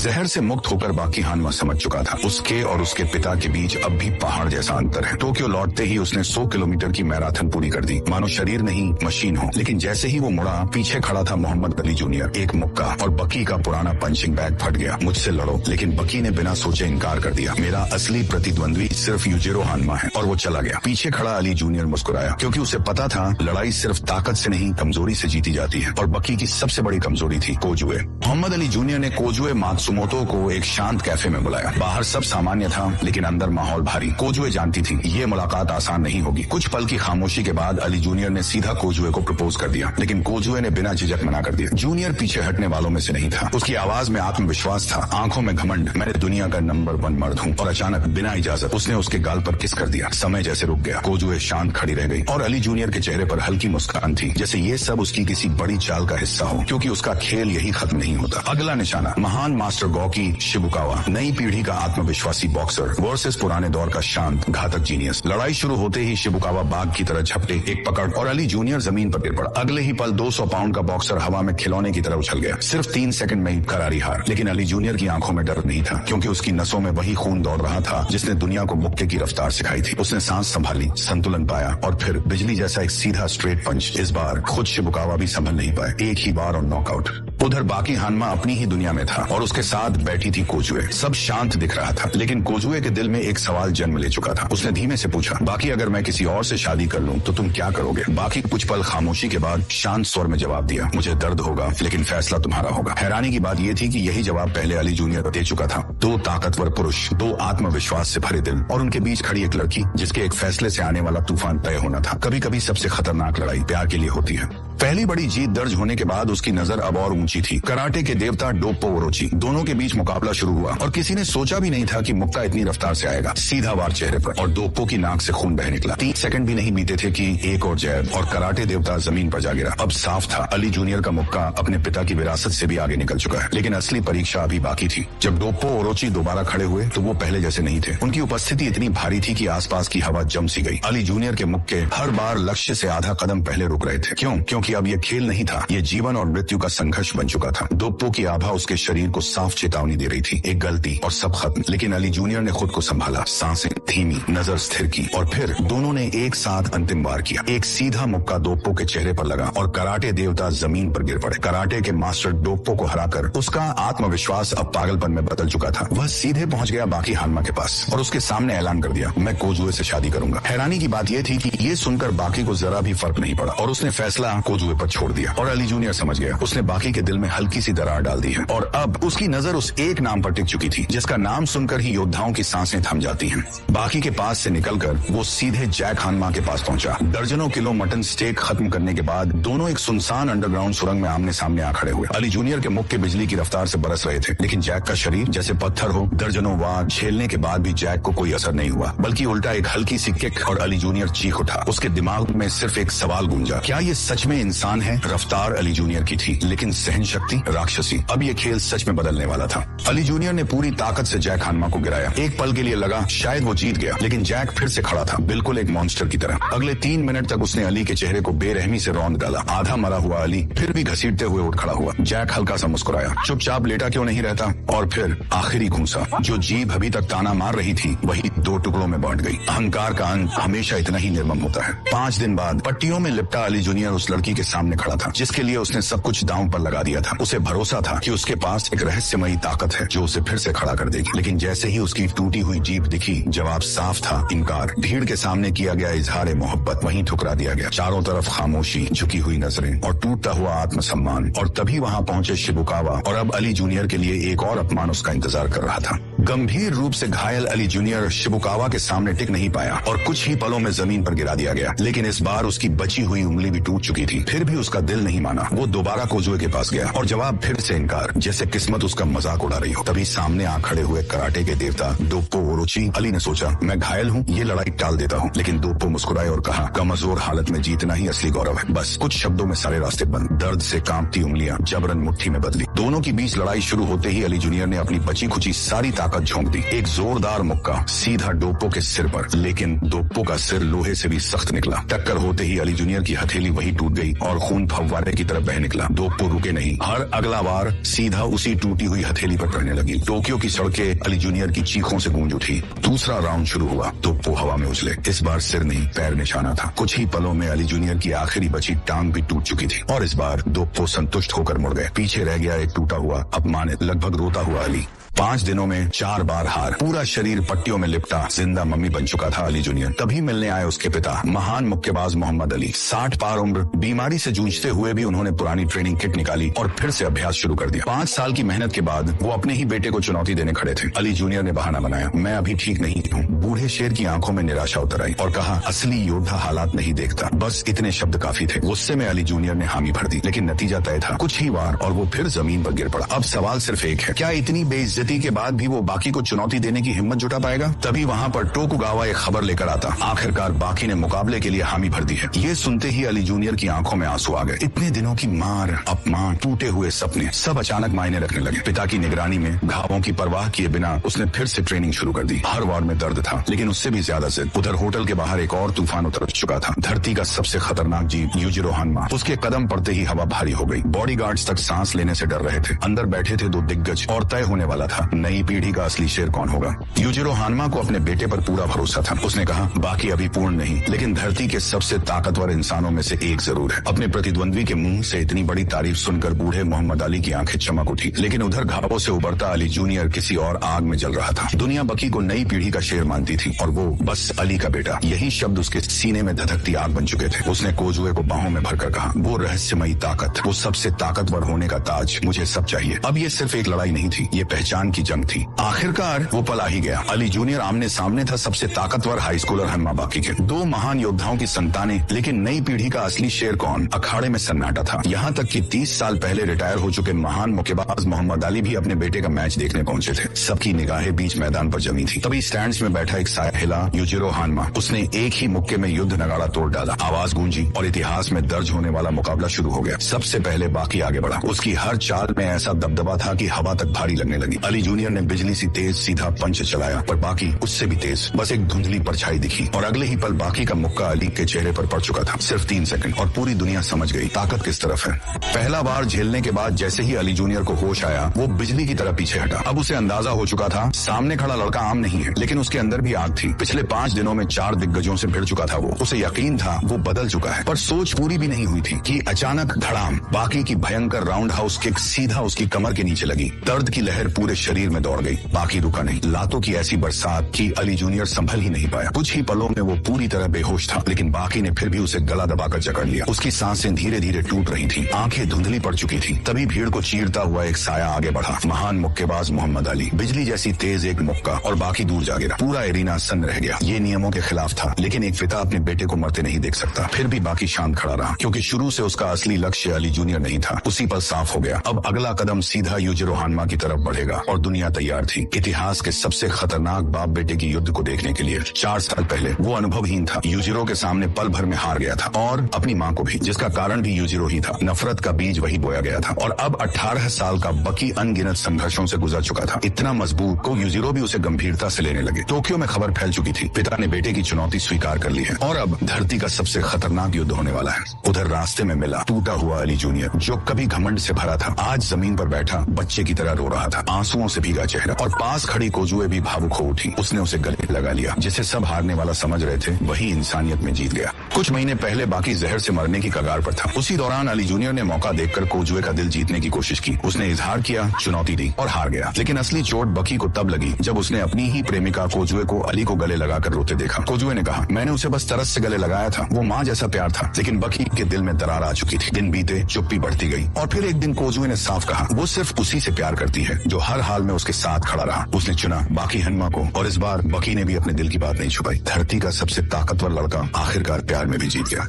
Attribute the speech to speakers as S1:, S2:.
S1: जहर से मुक्त होकर बाकी हानवा समझ चुका था उसके और उसके पिता के बीच अब भी पहाड़ जैसा अंतर है। टोक्यो लौटते ही उसने 100 किलोमीटर की मैराथन पूरी कर दी, मानो शरीर नहीं मशीन हो। लेकिन जैसे ही वो मुड़ा, पीछे खड़ा था मोहम्मद अली जूनियर, एक मुक्का, और बकी का पुराना पंचिंग बैग फट गया। मुझसे लड़ो। लेकिन बकी ने बिना सोचे इनकार कर दिया। मेरा असली प्रतिद्वंद्वी सिर्फ यूजिरो हानवा है, और वो चला गया। पीछे खड़ा अली जूनियर मुस्कुराया, क्योंकि उसे पता था लड़ाई सिर्फ ताकत से नहीं कमजोरी से जीती जाती है, और बकी की सबसे बड़ी कमजोरी थी कोजुए। मोहम्मद अली जूनियर ने कोजुए मात्सुमोतो को एक शांत कैफे में बुलाया। बाहर सब सामान्य था, लेकिन अंदर माहौल भारी। कोजुए जानती थी ये मुलाकात आसान नहीं होगी। कुछ पल की खामोशी के बाद अली जूनियर ने सीधा कोजुए को प्रपोज कर दिया, लेकिन कोजुए ने बिना झिझक मना कर दिया। जूनियर पीछे हटने वालों में से नहीं था। उसकी आवाज में आत्मविश्वास था, आंखों में घमंड, मैं दुनिया का नंबर 1 मर्द हूँ। और अचानक बिना इजाजत उसने उसके गाल पर किस कर दिया। समय जैसे रुक गया। कोजुए शांत खड़ी रह गई, और अली जूनियर के चेहरे पर हल्की मुस्कान थी, जैसे ये सब उसकी किसी बड़ी चाल का हिस्सा हो, क्योंकि उसका खेल यही खत्म नहीं होता। अगला निशाना महान मास्टर गौकी शिबुकावा, नई पीढ़ी का आत्मविश्वासी बॉक्सर वर्सेस पुराने दौर का शांत घातक जीनियस। लड़ाई शुरू होते ही शिबुकावा बाघ की तरह झपटे, एक पकड़, और अली जूनियर जमीन पर गिर पड़ा। अगले ही पल 200 पाउंड का बॉक्सर हवा में खिलौने की तरह उछल गया। सिर्फ 3 सेकंड में ही करारी हार। लेकिन अली जूनियर की आंखों में डर नहीं था, क्योंकि उसकी नसों में वही खून दौड़ रहा था जिसने दुनिया को मुक्के की रफ्तार सिखाई थी। उसने सांस संभाली, संतुलन पाया, और फिर बिजली जैसा एक सीधा स्ट्रेट पंच। इस बार खुद शिबुकावा भी संभल नहीं पाए, एक ही बार और नॉकआउट। उधर बाकी हानवा अपनी ही दुनिया में था, और उसके साथ बैठी थी कोजुए। सब शांत दिख रहा था, लेकिन कोजुए के दिल में एक सवाल जन्म ले चुका था। उसने धीमे से पूछा, बाकी अगर मैं किसी और से शादी कर लूं तो तुम क्या करोगे? बाकी कुछ पल खामोशी के बाद शांत स्वर में जवाब दिया, मुझे दर्द होगा, लेकिन फैसला तुम्हारा होगा। हैरानी की बात यह थी कि यही जवाब पहले अली जूनियर दे चुका था। 2 ताकतवर पुरुष, 2 आत्मविश्वास से भरे दिल, और उनके बीच खड़ी एक लड़की जिसके एक फैसले से आने वाला तूफान तय होना था। कभी कभी सबसे खतरनाक लड़ाई प्यार के लिए होती है। पहली बड़ी जीत दर्ज होने के बाद उसकी नजर अब और ऊंची थी। कराटे के देवता डोप्पो ओरोची, दोनों के बीच मुकाबला शुरू हुआ, और किसी ने सोचा भी नहीं था कि मुक्का इतनी रफ्तार से आएगा। सीधा वार चेहरे पर, और डोप्पो की नाक से खून बह निकला। 3 सेकंड भी नहीं बीते थे कि एक और जैब, और कराटे देवता जमीन पर जा गिरा। अब साफ था अली जूनियर का मुक्का अपने पिता की विरासत से भी आगे निकल चुका है। लेकिन असली परीक्षा अभी बाकी थी। जब डोप्पो ओरोची दोबारा खड़े हुए तो वो पहले जैसे नहीं थे। उनकी उपस्थिति इतनी भारी थी कि आसपास की हवा जम सी गई। अली जूनियर के मुक्के हर बार लक्ष्य से आधा कदम पहले रुक रहे थे। क्योंकि अब ये खेल नहीं था, ये जीवन और मृत्यु का संघर्ष बन चुका था। डोप्पो की आभा उसके शरीर को साफ चेतावनी दे रही थी, एक गलती और सब खत्म। लेकिन अली जूनियर ने खुद को संभाला, सांसें धीमी, नजर स्थिर की, और फिर दोनों ने एक साथ अंतिम वार किया। एक सीधा मुक्का डोप्पो के चेहरे पर लगा, और कराटे देवता जमीन पर गिर पड़े। कराटे के मास्टर डोप्पो को हराकर उसका आत्मविश्वास अब पागलपन में बदल चुका था। वह सीधे पहुंच गया बाकी हानवा के पास, और उसके सामने ऐलान कर दिया, मैं कोजुए से शादी करूंगा। हैरानी की बात यह थी कि ये सुनकर बाकी को जरा भी फर्क नहीं पड़ा, और उसने फैसला कोजुए पर छोड़ दिया। और अली जूनियर समझ गया, उसने बाकी के दिल में हल्की सी दरार डाल दी है, और अब उसकी नजर उस एक नाम पर टिक चुकी थी जिसका नाम सुनकर ही योद्धाओं की सांसें थम जाती हैं। बाकी के पास से निकलकर वो सीधे जैक हानवा के पास पहुंचा। दर्जनों किलो मटन स्टेक खत्म करने के बाद दोनों एक सुनसान अंडरग्राउंड सुरंग में आमने सामने आ खड़े हुए। अली जूनियर के मुक्के बिजली की रफ्तार से बरस रहे थे, लेकिन जैक का शरीर जैसे पत्थर हो। दर्जनों वार झेलने के बाद भी जैक को कोई असर नहीं हुआ, बल्कि उल्टा एक हल्की सी किक, और अली जूनियर चीख उठा। उसके दिमाग में सिर्फ एक सवाल गूंजा, क्या ये सच में इंसान है? रफ्तार अली जूनियर की थी, लेकिन सहन शक्ति राक्षसी। अब ये खेल सच में बदलने वाला था। अली जूनियर ने पूरी ताकत से जैक हानवा को गिराया। एक पल के लिए लगा शायद वो जीत गया, लेकिन जैक फिर से खड़ा था, बिल्कुल एक मॉन्स्टर की तरह। अगले 3 मिनट तक उसने अली के चेहरे को बेरहमी से रौंद डाला। आधा मरा हुआ अली फिर भी घसीटते हुए उठ खड़ा हुआ। जैक हल्का सा मुस्कुराया, चुपचाप लेटा क्यों नहीं रहता? और फिर आखिरी घूंसा, जो जीभ अभी तक ताना मार रही थी वही 2 टुकड़ों में बांट गई। अहंकार का अंत हमेशा इतना ही निर्मम होता है। 5 दिन बाद पट्टियों में लिपटा अली जूनियर उस लड़की के सामने खड़ा था, जिसके लिए उसने सब कुछ दांव पर लगा दिया था। उसे भरोसा था कि उसके पास एक रहस्यमयी ताकत है जो उसे फिर से खड़ा कर देगी। लेकिन जैसे ही उसकी टूटी हुई जीभ दिखी, जवाब साफ था, इनकार। भीड़ के सामने किया गया इजहार मोहब्बत वहीं ठुकरा दिया गया। चारों तरफ खामोशी, झुकी हुई नजरें, और टूटता हुआ आत्मसम्मान। और तभी वहां पहुंचे शिबुकावा, और अब अली जूनियर के लिए एक और अपमान उसका इंतजार कर रहा था। गंभीर रूप से घायल अली जूनियर शिबुकावा के सामने टिक नहीं पाया, और कुछ ही पलों में जमीन पर गिरा दिया गया। लेकिन इस बार उसकी बची हुई उंगली भी टूट चुकी थी। फिर भी उसका दिल नहीं माना। वो दोबारा कोजुए के पास गया, और जवाब फिर से इनकार, जैसे किस्मत उसका मजाक उड़ा रही हो। तभी सामने आ खड़े हुए कराटे के देवता डोप्पो ओरोची। अली ने सोचा, मैं घायल हूँ, ये लड़ाई टाल देता हूँ। लेकिन डोप्पो मुस्कुराए और कहा, कमजोर हालत में जीतना ही असली गौरव है। बस कुछ शब्दों में सारे रास्ते बंद। दर्द से कांपती उंगलियां जबरन मुट्ठी में बदली। दोनों के बीच लड़ाई शुरू होते ही अली जूनियर ने अपनी बची खुची सारी ताकत ताकत झोंक दी। एक जोरदार मुक्का सीधा डोप्पो के सिर पर, लेकिन डोप्पो का सिर लोहे से भी सख्त निकला। टक्कर होते ही अली जूनियर की हथेली वही टूट गई और खून फव्वारे की तरफ बह निकला। डोप्पो रुके नहीं, हर अगला वार सीधा उसी टूटी हुई हथेली पर पड़ने लगी। टोक्यो की सड़कें अली जूनियर की चीखों से गूंज उठी। दूसरा राउंड शुरू हुआ। डोप्पो हवा में उछले। इस बार सिर नहीं, पैर निशाना था। कुछ ही पलों में अली जूनियर की आखिरी बची टांग भी टूट चुकी थी और इस बार डोप्पो संतुष्ट होकर मुड़ गए। पीछे रह गया एक टूटा हुआ, अपमानित, लगभग रोता हुआ अली। 5 दिनों में 4 बार हार, पूरा शरीर पट्टियों में लिपटा जिंदा मम्मी बन चुका था अली जूनियर। तभी मिलने आए उसके पिता, महान मुक्केबाज मोहम्मद अली। 60 पार उम्र, बीमारी से जूझते हुए भी उन्होंने पुरानी ट्रेनिंग किट निकाली और फिर से अभ्यास शुरू कर दिया। 5 साल की मेहनत के बाद वो अपने ही बेटे को चुनौती देने खड़े थे। अली जूनियर ने बहाना बनाया, मैं अभी ठीक नहीं हूँ। बूढ़े शेर की आंखों में निराशा उतर आई और कहा, असली योद्धा हालात नहीं देखता। बस इतने शब्द काफी थे। गुस्से में अली जूनियर ने हामी भर दी, लेकिन नतीजा तय था। कुछ ही बार और वो फिर जमीन पर गिर पड़ा। अब सवाल सिर्फ एक है, क्या इतनी बेइज्जती के बाद भी वो बाकी को चुनौती देने की हिम्मत जुटा पाएगा? तभी वहाँ पर टोकुगावा एक खबर लेकर आता, आखिरकार बाकी ने मुकाबले के लिए हामी भर दी है। ये सुनते ही अली जूनियर की आंखों में आंसू आ गए। इतने दिनों की मार, अपमान, टूटे हुए सपने सब अचानक मायने रखने लगे। पिता की निगरानी में घावों की परवाह किए बिना उसने फिर से ट्रेनिंग शुरू कर दी। हर वार में दर्द था, लेकिन उससे भी ज्यादा जिद। उधर होटल के बाहर एक और तूफान उतर चुका था। धरती का सबसे खतरनाक जीव यूजिरो हानमा। उसके कदम पड़ते ही हवा भारी हो गई। बॉडीगार्ड्स तक सांस लेने से डर रहे थे। अंदर बैठे थे 2 दिग्गज और तय होने वाला था नई पीढ़ी का असली शेर कौन होगा। यूजिरो हानमा को अपने बेटे पर पूरा भरोसा था। उसने कहा, बाकी अभी पूर्ण नहीं, लेकिन धरती के सबसे ताकतवर इंसानों में से एक जरूर है। अपने प्रतिद्वंद्वी के मुंह से इतनी बड़ी तारीफ सुनकर बूढ़े मोहम्मद अली की आंखें चमक उठी। लेकिन उधर घावों से उबरता अली जूनियर किसी और आग में जल रहा था। दुनिया बकी को नई पीढ़ी का शेर मानती थी और वो बस अली का बेटा। यही शब्द उसके सीने में धधकती आग बन चुके थे। उसने कोजुए को बाहों में भरकर कहा, वो रहस्यमयी ताकत, वो सबसे ताकतवर होने का ताज मुझे सब चाहिए। अब ये सिर्फ एक लड़ाई नहीं थी, ये पहचान की जंग थी। आखिरकार वो पल आ ही गया। अली जूनियर आमने सामने था सबसे ताकतवर हाई स्कूलर हनमा बाकी के। 2 महान योद्धाओं की संतानें, लेकिन नई पीढ़ी का असली शेर कौन? अखाड़े में सन्नाटा था। यहाँ तक कि 30 साल पहले रिटायर हो चुके महान मुक्केबाज मोहम्मद अली भी अपने बेटे का मैच देखने पहुंचे थे। सबकी निगाहें बीच मैदान पर जमी थी। तभी स्टैंड्स में बैठा एक साया हिला, यूजिरो हानमा। उसने एक ही मुक्के में युद्ध नगाड़ा तोड़ डाला। आवाज गूंजी और इतिहास में दर्ज होने वाला मुकाबला शुरू हो गया। सबसे पहले बाकी आगे बढ़ा। उसकी हर चाल में ऐसा दबदबा था कि हवा तक भारी लगने लगी। अली जूनियर ने बिजली सी तेज सीधा पंच चलाया, पर बाकी उससे भी तेज। बस एक धुंधली परछाई दिखी और अगले ही पल बाकी का मुक्का अली के चेहरे पर पड़ चुका था। सिर्फ 3 सेकंड और पूरी दुनिया समझ गई ताकत किस तरफ है। पहला बार झेलने के बाद जैसे ही अली जूनियर को होश आया, वो बिजली की तरह पीछे हटा। अब उसे अंदाजा हो चुका था, सामने खड़ा लड़का आम नहीं है, लेकिन उसके अंदर भी आग थी। पिछले 5 दिनों में 4 दिग्गजों से भिड़ चुका था वो। उसे यकीन था वो बदल चुका है, पर सोच पूरी भी नहीं हुई थी कि अचानक धड़ाम, बाकी की भयंकर राउंड हाउस किक सीधा उसकी कमर के नीचे लगी। दर्द की लहर पूरे शरीर में दौड़ गई। बाकी रुका नहीं। लातों की ऐसी बरसात कि अली जूनियर संभल ही नहीं पाया। कुछ ही पलों में वो पूरी तरह बेहोश था, लेकिन बाकी ने फिर भी उसे गला दबाकर जकड़ लिया। उसकी सांसें धीरे धीरे टूट रही थी, आंखें धुंधली पड़ चुकी थी। तभी भीड़ को चीरता हुआ एक साया आगे बढ़ा, महान मुक्केबाज मोहम्मद अली। बिजली जैसी तेज एक मुक्का और बाकी दूर जा गिरा। पूरा एरिना सन्न रह गया। ये नियमों के खिलाफ था, लेकिन एक पिता अपने बेटे को मरते नहीं देख सकता। फिर भी बाकी शांत खड़ा रहा, क्योंकि शुरू से उसका असली लक्ष्य अली जूनियर नहीं था। उसी पर साफ हो गया, अब अगला कदम सीधा यूजिरो हानमा की तरफ बढ़ेगा और दुनिया तैयार थी इतिहास के सबसे खतरनाक बाप बेटे की युद्ध को देखने के लिए। 4 साल पहले वो अनुभवहीन था, यूजिरो के सामने पल भर में हार गया था, और अपनी माँ को भी, जिसका कारण भी यूजिरो ही था। नफरत का बीज वही बोया गया था, और अब 18 साल का बकी अनगिनत संघर्षों से गुजर चुका था। इतना मजबूत को यूजिरो भी उसे गंभीरता से लेने लगे। टोक्यो में खबर फैल चुकी थी, पिता ने बेटे की चुनौती स्वीकार कर ली है और अब धरती का सबसे खतरनाक युद्ध होने वाला है। उधर रास्ते में मिला टूटा हुआ अली जूनियर, जो कभी घमंड से भरा था, आज जमीन पर बैठा बच्चे की तरह रो रहा था, आंसुओं से भीगा चेहरा। और पास खड़ी कोजुए भी भावुक हो उठी। उसने उसे गले लगा लिया। जिसे सब हारने वाला समझ रहे थे, वही इंसानियत में जीत गया। कुछ महीने पहले बाकी जहर से मरने की कगार पर था। उसी दौरान अली जूनियर ने मौका देखकर कोजुए का दिल जीतने की कोशिश की। उसने इजहार किया, चुनौती दी और हार गया। लेकिन असली चोट बकी को तब लगी जब उसने अपनी ही प्रेमिका कोजुए को अली को गले लगाकर रोते देखा। कोजुए ने कहा, मैंने उसे बस तरस से गले लगाया था, वो माँ जैसा प्यार था। लेकिन बकी के दिल में दरार आ चुकी थी। दिन बीते, चुप्पी बढ़ती गई, और फिर एक दिन कोजुए ने साफ कहा, वो सिर्फ उसी से प्यार करती है जो हर हाल में उसके साथ खड़ा रहा। उसने चुना बाकी हनमा को, और इस बार बकी ने भी अपने दिल की बात नहीं छुपाई। धरती का सबसे ताकतवर लड़का आखिरकार प्यार में भी जीत गया।